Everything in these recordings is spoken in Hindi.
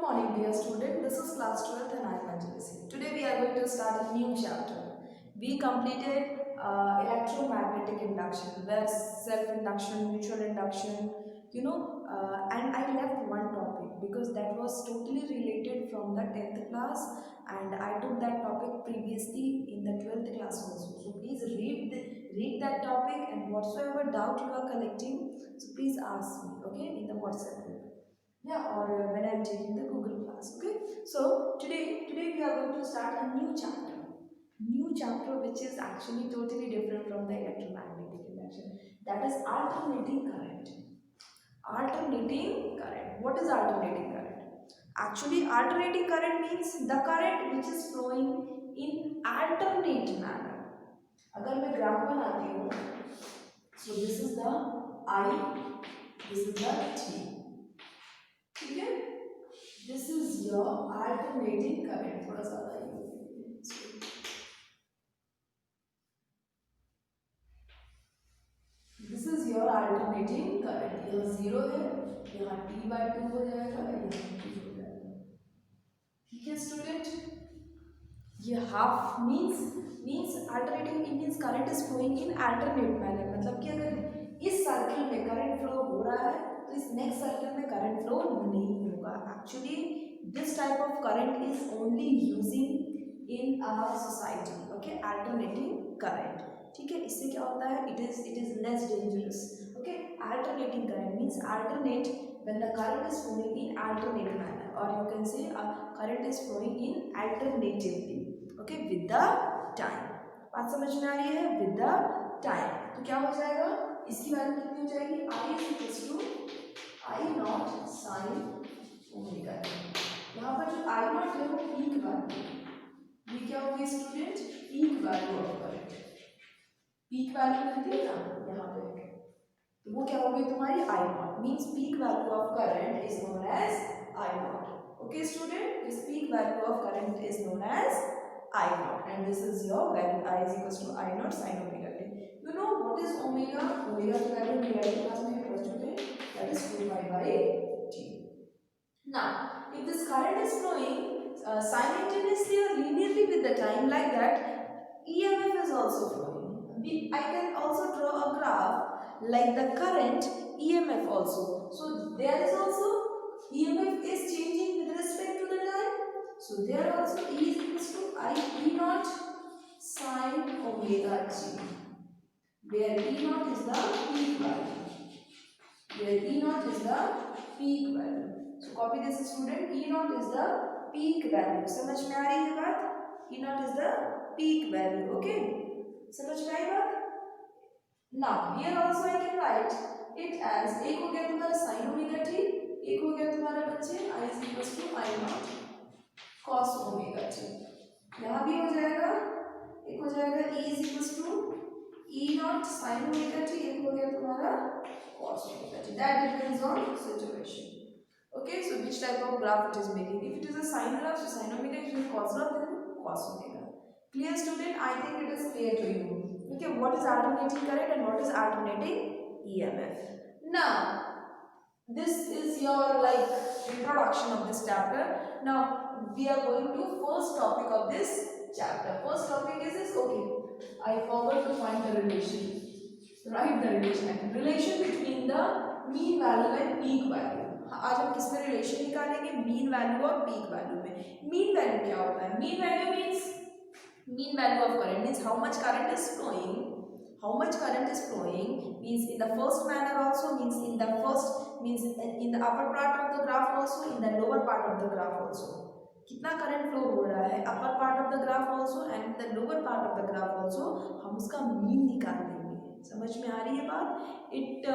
Morning dear student, this is class 12th and I am Anjali Singh. Today we are going to start a new chapter. We completed electromagnetic induction, where self-induction, mutual induction, and I left one topic because that was totally related from the 10th class and I took that topic previously in the 12th class also. So please read that topic and whatsoever doubt you are collecting, so please ask me, okay, in the WhatsApp group. Yeah, or when I'm taking the Google class. Okay, so today we are going to start a new chapter which is actually totally different from the electromagnetic induction. That is alternating current. Alternating current. What is alternating current? Actually, alternating current means the current which is flowing in alternate manner. अगर मैं ग्राफ बनाती हूँ, so this is the I, this is the T. ठीक है? This is your alternating current. थोड़ा सा This is your alternating current. यहाँ जीरो है, यहाँ T/2 हो जाएगा, यहाँ T हो जाएगा. ठीक है स्टूडेंट? ये half means alternating means current is flowing in alternate manner. मतलब कि अगर इस सर्किल में करंट फ्लो हो रहा है तो इस नेक्स्ट सर्किल में करंट फ्लो नहीं होगा. Actually this type of current is only using in our society. Okay, alternating current. ठीक है, इससे क्या होता है, it is less dangerous. Okay, alternating current means alternate when the current is flowing in alternate manner, और you can say current is flowing in alternatively. Okay, with the time. बात समझ में आ रही है? With the time. तो क्या हो जाएगा, इसकी वैल्यू कितनी हो जाएगी, I is equals to I naught sine omega. यहाँ पर जो I नॉट है वो पीक वैल्यू. ये क्या हो गई student, peak value of current. Peak value मिलती है ना यहाँ पे, तो वो क्या हो गई तुम्हारी I naught. Means peak value of current is known as I naught. Okay student, this peak value of current is known as I naught, and this is your value I is equals to I naught sin omega t. You know what is omega? Omega की value theoretic class में पढ़ चुके हैं, that is 2 pi by t. Now, if this current is flowing simultaneously or linearly with the time like that, EMF is also flowing. I can also draw a graph like the current EMF also. So there is also EMF is changing with respect to the time. So there also E is equals to I E naught sin omega t, where E naught is the peak value. Where E naught is the peak value. So copy this student. E naught is the peak value. समझ में आ रही है बात? E naught is the peak value. Okay? समझ में आई बात? Now here also I can write it as, एक हो गया तुम्हारा sin omega t, एक हो गया तुम्हारा बच्चे I is equals to I naught cos omega t. यहाँ भी हो जाएगा, एक हो जाएगा E is equals to E naught sin omega t, एक हो गया तुम्हारा cos omega t. That depends on situation. Okay, so which type of graph it is making. If it is a sine graph, so sin omega. If it is cos graph, then cos omega. Clear student? I think it is clear to you. Okay, what is alternating current and what is alternating EMF? Now, this is your like introduction of this chapter. Now we are going to first topic of this chapter. First topic is this. Okay, I forgot to find the relation. Write the relation between the mean value and peak value. आज हम किस में रिलेशन निकालेंगे, मीन वैल्यू और पीक वैल्यू में. मीन वैल्यू क्या होता है, mean value means mean value of current means how much current is flowing. How much current is flowing means in the first manner also, means in the first, means in the upper part of the graph also, in the lower part of the graph also. कितना करंट फ्लो हो रहा है upper part of the graph also and the lower part of the graph also, हम उसका मीन निकाल देंगे. समझ में आ रही है बात? इट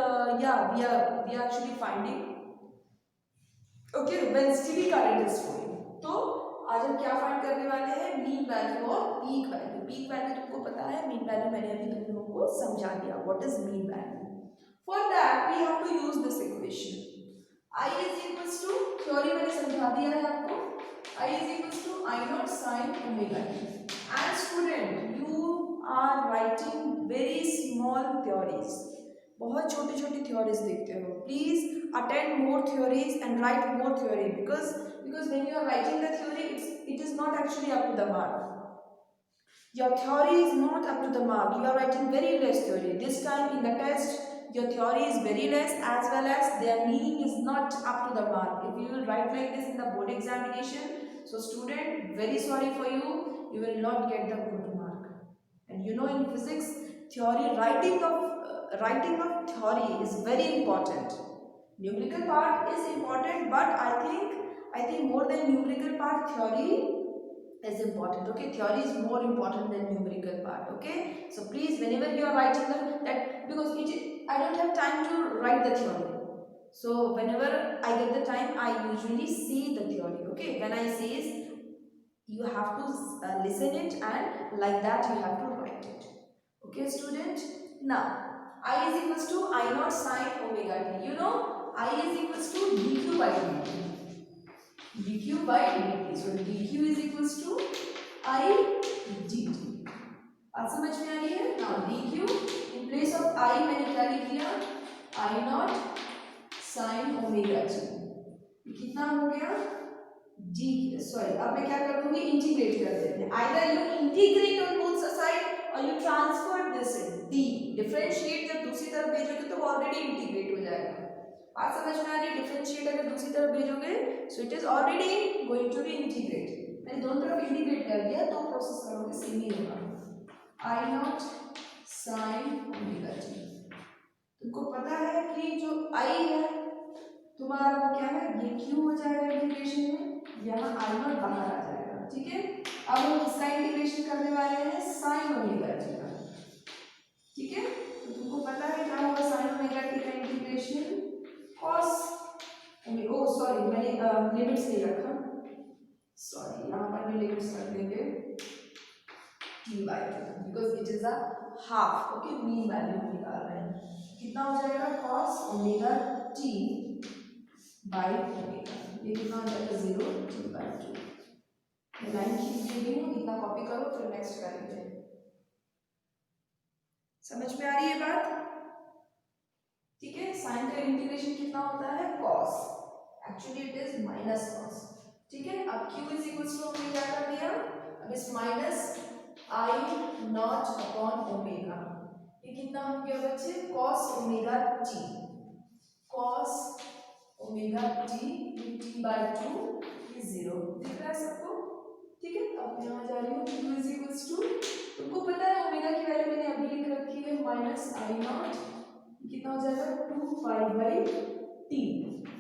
या we are actually finding okay when steady current is flowing. तो आज हम क्या फाइंड करने वाले हैं, मीन वैल्यू और पीक वैल्यू. पीक वैल्यू तुमको पता है, मीन वैल्यू मैंने अभी तुम लोगों को समझा दिया. What is mean value? For that we have to use this equation. I is equals to, theory मैंने समझा दिया है आपको, I is equals to I naught sin omega t. And student, you are writing very small theories. बहुत छोटी छोटी थ्योरीज देखते हो. Please attend more theories and right more theory, because because when you are writing the theory, it is not actually up to the mark. Your theory is not up to the mark. You are writing very less theory. This time in the test, your theory is very less, as well as their meaning is not up to the mark. If you will write like this in the board examination, so student, very sorry for you, you will not get the good mark. And you know, in physics, theory writing of theory is very important. Numerical part is important, but I think more than numerical part, theory is important. Okay, theory is more important than numerical part. Okay, so please, whenever you are writing that, because I don't have time to write the theory, so whenever I get the time, I usually see the theory. Okay, when I say is, you have to listen it, and like that you have to write it. Okay, student. Now I is equals to I naught sine omega t. You know, I is equals to dq by dt. dq by dt. So dq is equals to I dt. बात समझ में आ रही है? Now dq in place of I मैंने क्या लिख दिया? I naught sin omega t. कितना हो गया? d. सॉरी, अब मैं क्या कर दूंगी? इंटीग्रेट कर देते हैं. Either you integrate on both sides or you transfer this d. Differentiate जब दूसरी तरफ भेजोगे तो ऑलरेडी इंटीग्रेट हो जाएगा. बात समझ में आ रही है? डिफरेंशिएट अगर दूसरी तरफ भेजोगे so it is already going to be integrate. मैंने दोनों तरफ इंटीग्रेट कर दिया तो प्रोसेस करोगे सेम ही होगा. आई नॉट साइन ओमेगा टी. तुमको पता है कि जो आई है तुम्हारा वो क्या है? ये क्यू हो जाएगा इंटीग्रेशन में, यहाँ आई नॉट बाहर आ जाएगा. ठीक है, अब हम किसका इंटीग्रेशन करने वाले हैं? साइन ओमेगा टी का. ठीक है, तो तुमको पता है क्या होगा साइन ओमेगा टी का integration? cos omega. Oh sorry, मैंने लिमिट्स नहीं रखा. सॉरी, यहाँ पर भी लिमिट्स रख देंगे t by 2 because it is a half. Okay, mean value हम निकाल रहे हैं. कितना हो जाएगा? cos omega t by omega. ये कितना हो जाएगा? 0 t by 2. मैं लाइन खींच दे रही हूँ, इतना कॉपी करो फिर नेक्स्ट करेंगे. समझ में आ रही है बात? ठीक है, साइन का इंटीग्रेशन कितना होता है? cos. Actually it is minus cos. ठीक है, अब q इज इक्वल्स टू हमने क्या कर दिया? अब इस minus I not upon omega. ये कितना हो गया बच्चे? cos omega t. cos omega t t by 2 is 0. दिख रहा है सबको? ठीक है, अब मैं यहाँ जा रही हूँ. q इज इक्वल्स टू, तुमको पता है ओमेगा की वैल्यू मैंने अभी लिख रखी है माइनस आई नॉट. कितना हो जाएगा? 2 पाई बाई t.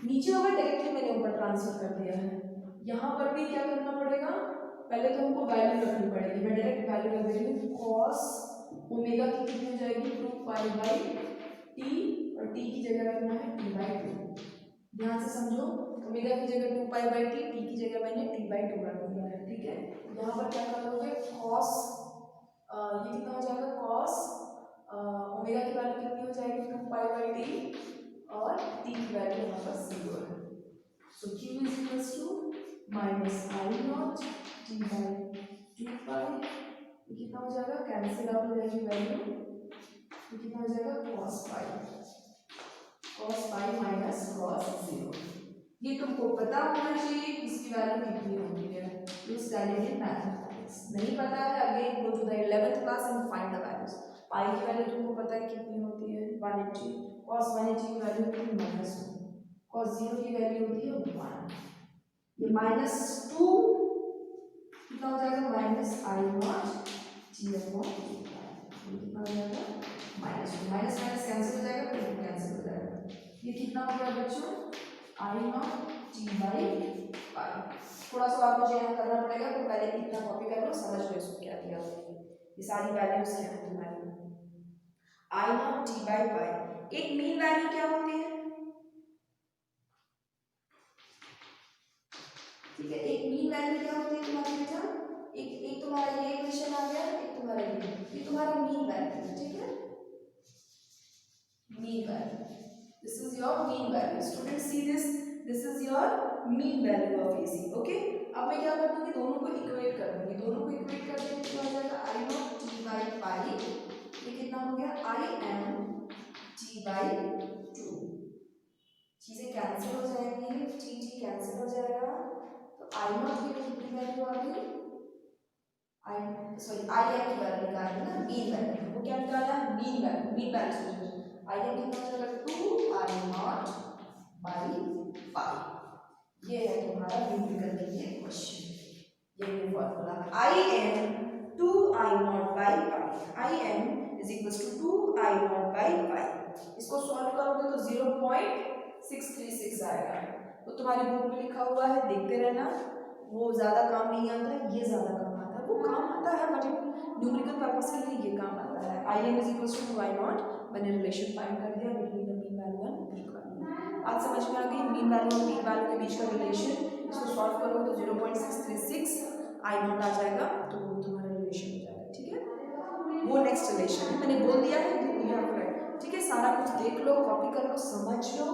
नीचे होगा डायरेक्टली, मैंने ऊपर ट्रांसफर कर दिया है. यहाँ पर भी क्या करना पड़ेगा? पहले तो हमको वैल्यू रखनी पड़ेगी. मैं डायरेक्ट वैल्यू रख दे रही हूँ. cos ओमेगा की कितनी हो जाएगी? 2 पाई बाई t, और t की जगह रखना है t बाई 2. ध्यान से समझो, ओमेगा की जगह 2 पाई बाई t, t की जगह मैंने t बाई 2 रख दिया है. ठीक है, यहाँ पर क्या करोगे? cos ये कितना हो जाएगा? cos ओमेगा की वैल्यू कितनी हो जाएगी? 2 पाई बाई t, और t की वैल्यू यहाँ पर 0 है. So q is equals to minus I naught t by 2 pi. ये कितना हो जाएगा? कैंसिल आउट हो जाएगी वैल्यू. ये कितना हो जाएगा? cos pi minus cos 0. ये तुमको पता होना चाहिए कि इसकी वैल्यू कितनी होती है. You studied in mathematics. नहीं पता है, again go to the 11th class and find the values. Pi की वैल्यू तुमको पता है कितनी होती है? 180. cos 180 की वैल्यू होती है माइनस 2. cos 0 की वैल्यू होती है 1. ये माइनस 2 कितना हो जाएगा? Minus I not T upon 2 pi. ये कितना हो जाएगा? माइनस 2. माइनस माइनस कैंसिल हो जाएगा, फिर कैंसिल हो जाएगा. ये कितना हो गया बच्चों? आई नॉट टी बाई पाई. थोड़ा सा और मुझे यहाँ करना पड़ेगा, तो पहले इतना कॉपी कर लो, समझ लो इसको क्या दिया. ये सारी वैल्यूज क्या है तुम्हारी? आई नॉट टी बाई पाई. एक मीन वैल्यू क्या होती है? ठीक है, एक मीन वैल्यू क्या होती है तुम्हारी बेटा? एक तुम्हारा ये क्वेश्चन आ गया, एक तुम्हारा ये तुम्हारा मीन वैल्यू है. ठीक है, mean value. This is your mean value. Student see this is your mean value of AC. Okay, अब मैं क्या कर दूंगी? दोनों को इक्वेट कर दूंगी. दोनों को इक्वेट कर देंगे तो आ जाएगा आई नॉट टी बाई पाई. ये कितना हो गया? I am T by 2. चीजें कैंसिल हो जाएंगी, टी कैंसिल हो जाएगा, आई नॉट की कितनी वैल्यू आ गई, आई एन की वैल्यू निकाली ना, मीन वैल्यू, वो क्या निकाला, मीन वैल्यू, आई एन कितना हो जाएगा 2i0 बाई पाई। ये है तुम्हारा न्यूमेरिकल के लिए क्वेश्चन। ये है formula, I n 2i0 by pi, I n is equal to 2i0 by pi. इसको सॉल्व करोगे तो 0.636 आएगा। तो तुम्हारी बुक में लिखा हुआ है, देखते रहना, वो ज़्यादा काम नहीं आता है, ये ज़्यादा काम आता है, वो काम आता है बट न्यूमेरिकल पर्पस के लिए ये काम आता है। I n is equal to 2i0, मैंने रिलेशन फाइंड कर दिया between the mean value and peak value. आज समझ में आ गई मीन वैल्यू और पीक वैल्यू के बीच का रिलेशन। इसको सॉल्व करोगे तो 0.636 i0 आ जाएगा, तो वो तुम्हारा रिलेशन हो जाएगा। ठीक है, वो नेक्स्ट रिलेशन है, मैंने बोल दिया है, ठीक है। सारा कुछ देख लो, कॉपी कर लो, समझ लो,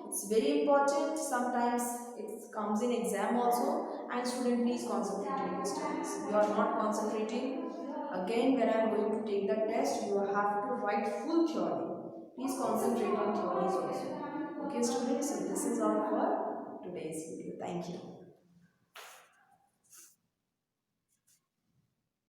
it's very important, sometimes it comes in exam also, and student please concentrate on your studies. You are not concentrating, again when I am going to take the test you have to write full theory. Please concentrate on theories also. Okay students, so this is all for today's video. Thank you.